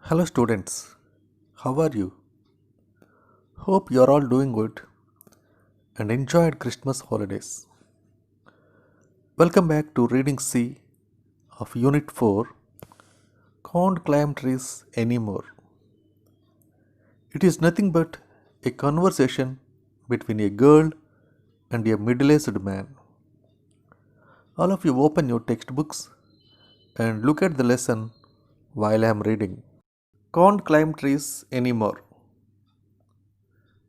Hello students, how are you? Hope you are all doing good and enjoyed Christmas holidays. Welcome back to Reading C of Unit 4, Can't Climb Trees Anymore. It is nothing but a conversation between a girl and a middle-aged man. All of you open your textbooks and look at the lesson while I am reading. Can't climb trees anymore.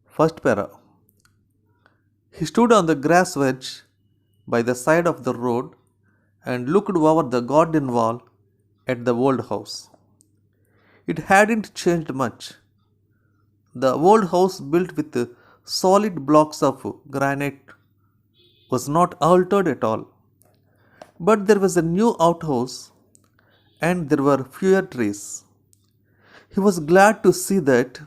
First para. He stood on the grass wedge by the side of the road and looked over the garden wall at the old house. It hadn't changed much. The old house, built with solid blocks of granite, was not altered at all. But there was a new outhouse and there were fewer trees. He was glad to see that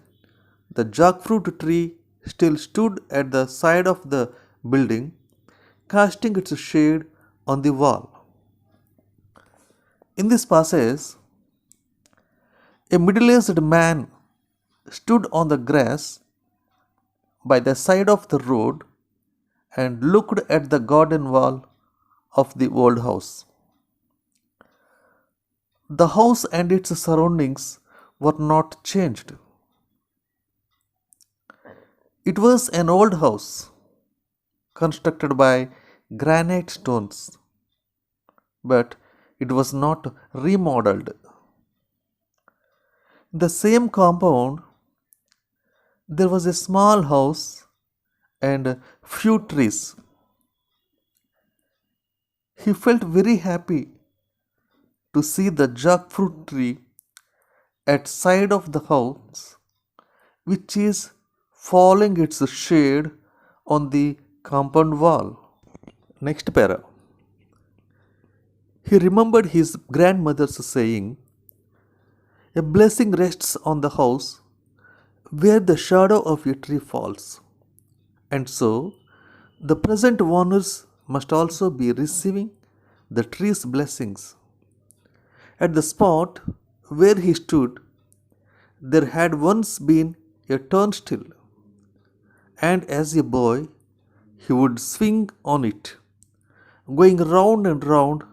the jackfruit tree still stood at the side of the building, casting its shade on the wall. In this passage, a middle-aged man stood on the grass by the side of the road and looked at the garden wall of the old house. The house and its surroundings were not changed. It was an old house constructed by granite stones, but it was not remodeled. In the same compound, there was a small house and few trees. He felt very happy to see the jackfruit tree at side of the house, which is falling its shade on the compound wall. Next para. He remembered his grandmother's saying, "A blessing rests on the house where the shadow of a tree falls." And so, the present owners must also be receiving the tree's blessings. At the spot where he stood, there had once been a turnstile, and as a boy, he would swing on it, going round and round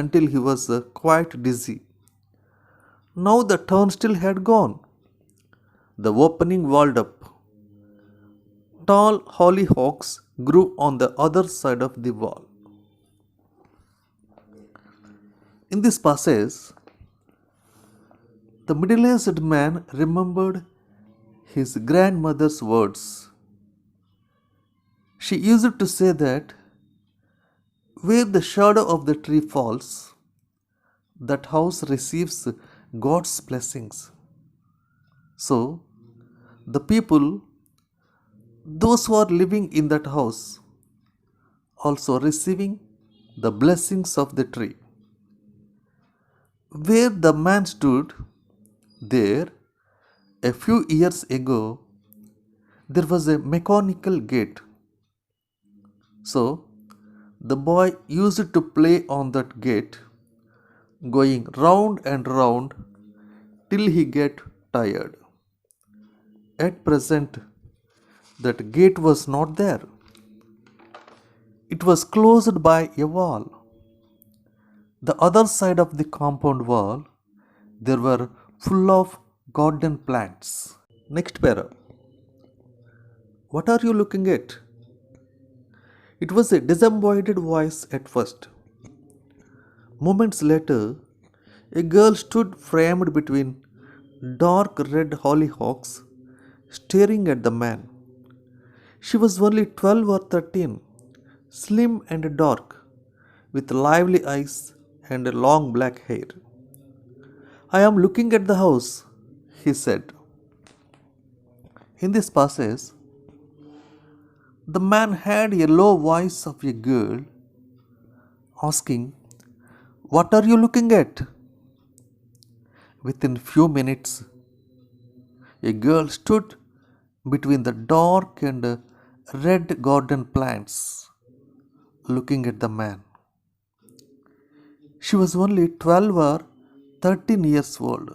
until he was quite dizzy. Now the turnstile had gone. The opening walled up. Tall hollyhocks grew on the other side of the wall. In this passage, the middle-aged man remembered his grandmother's words. She used to say that where the shadow of the tree falls, that house receives God's blessings. So, the people, those who are living in that house, also receiving the blessings of the tree. Where the man stood, there, a few years ago, there was a mechanical gate. So, the boy used to play on that gate, going round and round till he get tired. At present, that gate was not there. It was closed by a wall. The other side of the compound wall, there were full of garden plants. Next para. What are you looking at? It was a disembodied voice at first. Moments later, a girl stood framed between dark red hollyhocks, staring at the man. She was only 12 or 13, slim and dark, with lively eyes and long black hair. "I am looking at the house," he said. In this passage, the man had a low voice of a girl asking, "What are you looking at?" Within few minutes, a girl stood between the dark and red garden plants, looking at the man. She was only 12 or 13 years old,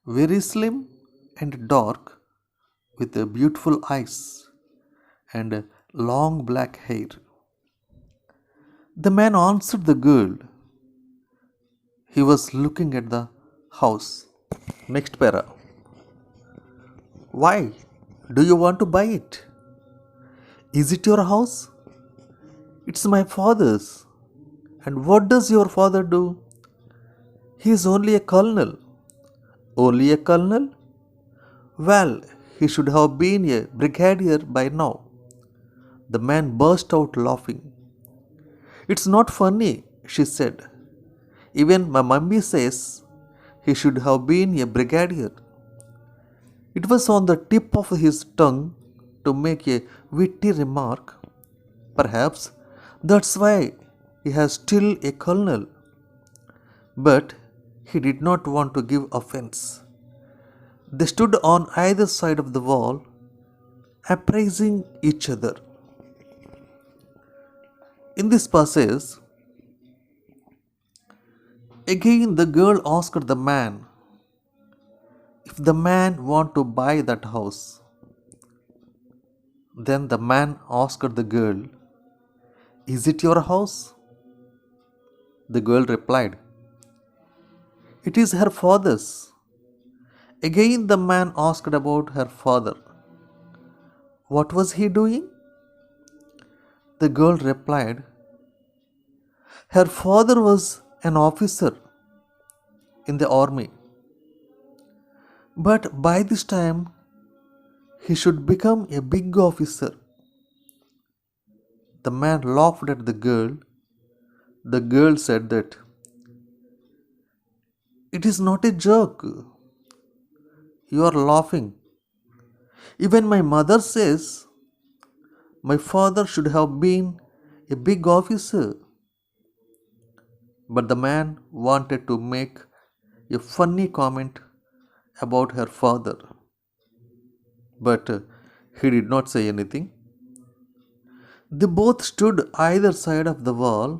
very slim and dark, with beautiful eyes and long black hair. The man answered the girl. He was looking at the house. Next para. Why do you want to buy it? Is it your house? It's my father's. And what does your father do? He is only a colonel. Only a colonel? Well, he should have been a brigadier by now. The man burst out laughing. It's not funny, she said. Even my mummy says he should have been a brigadier. It was on the tip of his tongue to make a witty remark. Perhaps that's why he has still a colonel. But he did not want to give offense. They stood on either side of the wall, appraising each other. In this passage, again the girl asked the man if the man want to buy that house. Then the man asked the girl, "Is it your house?" The girl replied, "It is her father's." Again the man asked about her father. What was he doing? The girl replied, her father was an officer in the army. But by this time, he should become a big officer. The man laughed at the girl. The girl said that it is not a joke. You are laughing. Even my mother says my father should have been a big officer. But the man wanted to make a funny comment about her father. But he did not say anything. They both stood either side of the wall,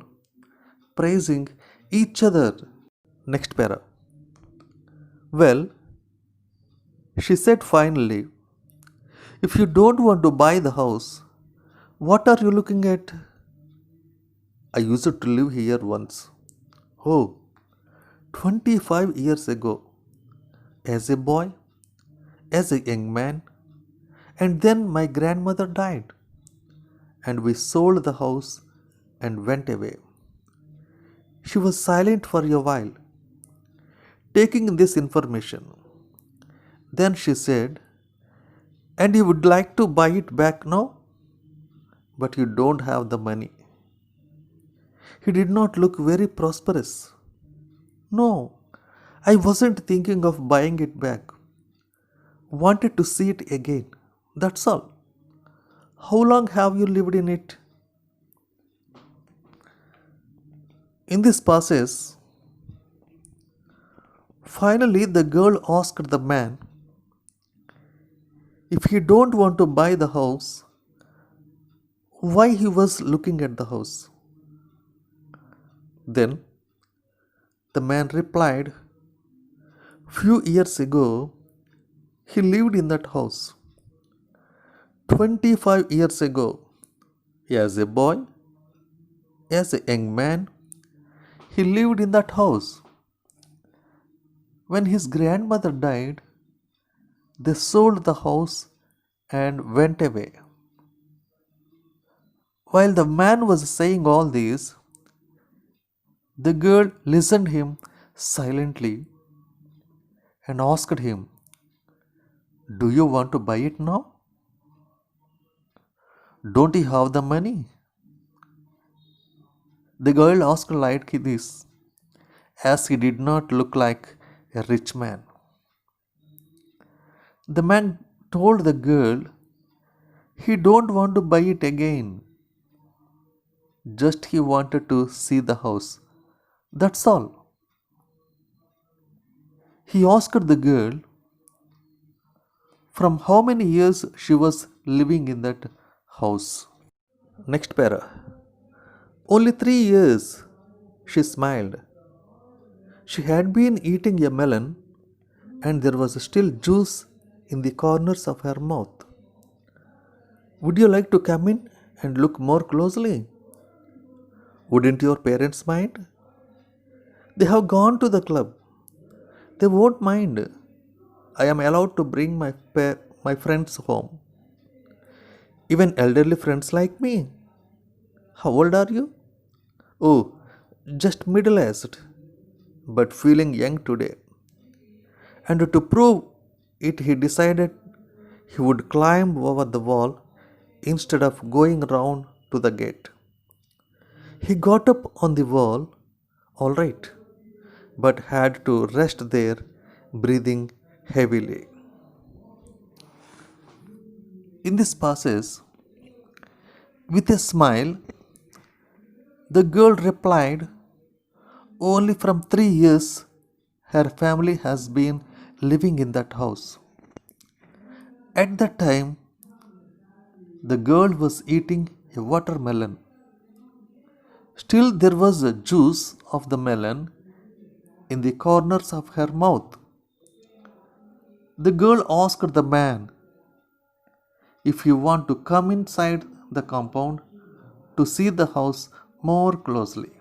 praising each other. Next para. Well, she said finally, if you don't want to buy the house, what are you looking at? I used to live here once. Oh, 25 years ago. As a boy, as a young man, and then my grandmother died, and we sold the house and went away. She was silent for a while, taking this information. Then she said, and you would like to buy it back now? But you don't have the money. He did not look very prosperous. No, I wasn't thinking of buying it back. Wanted to see it again. That's all. How long have you lived in it? In this passage, finally the girl asked the man if he don't want to buy the house, why he was looking at the house. Then the man replied, few years ago he lived in that house. 25 years ago, as a boy, as a young man, he lived in that house. When his grandmother died, they sold the house and went away. While the man was saying all this, the girl listened him silently and asked him, do you want to buy it now? Don't you have the money? The girl asked like this, as he did not look like a rich man. The man told the girl he don't want to buy it again. Just he wanted to see the house. That's all. He asked the girl from how many years she was living in that house. Next para. Only 3 years, she smiled. She had been eating a melon and there was still juice in the corners of her mouth. Would you like to come in and look more closely? Wouldn't your parents mind? They have gone to the club. They won't mind. I am allowed to bring my friends home. Even elderly friends like me. How old are you? Oh, just middle aged, but feeling young today. And to prove it, he decided he would climb over the wall instead of going round to the gate. He got up on the wall, all right, but had to rest there, breathing heavily. In this passage, with a smile, the girl replied, only from 3 years her family has been living in that house. At that time, the girl was eating a watermelon. Still, there was a juice of the melon in the corners of her mouth. The girl asked the man if he want to come inside the compound to see the house more closely.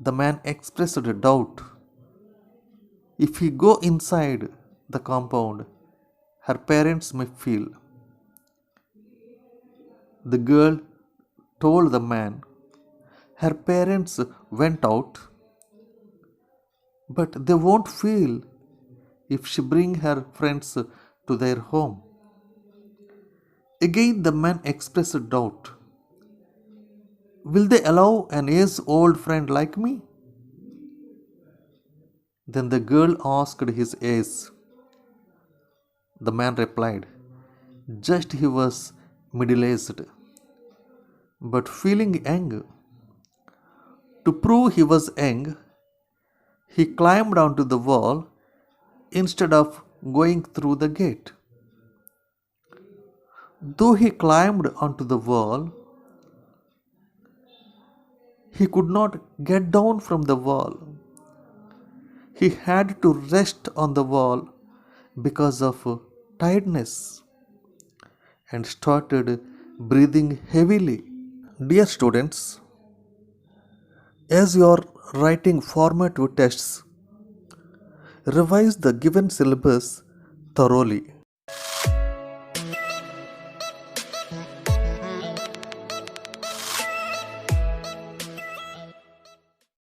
The man expressed a doubt. If he go inside the compound, her parents may feel. The girl told the man her parents went out, but they won't feel if she bring her friends to their home. Again the man expressed doubt. Will they allow an age-old friend like me? Then the girl asked his age. The man replied, just he was middle-aged, but feeling young. To prove he was young, he climbed onto the wall instead of going through the gate. Though he climbed onto the wall, he could not get down from the wall. He had to rest on the wall because of tiredness and started breathing heavily. Dear students, as you are writing formative tests, revise the given syllabus thoroughly.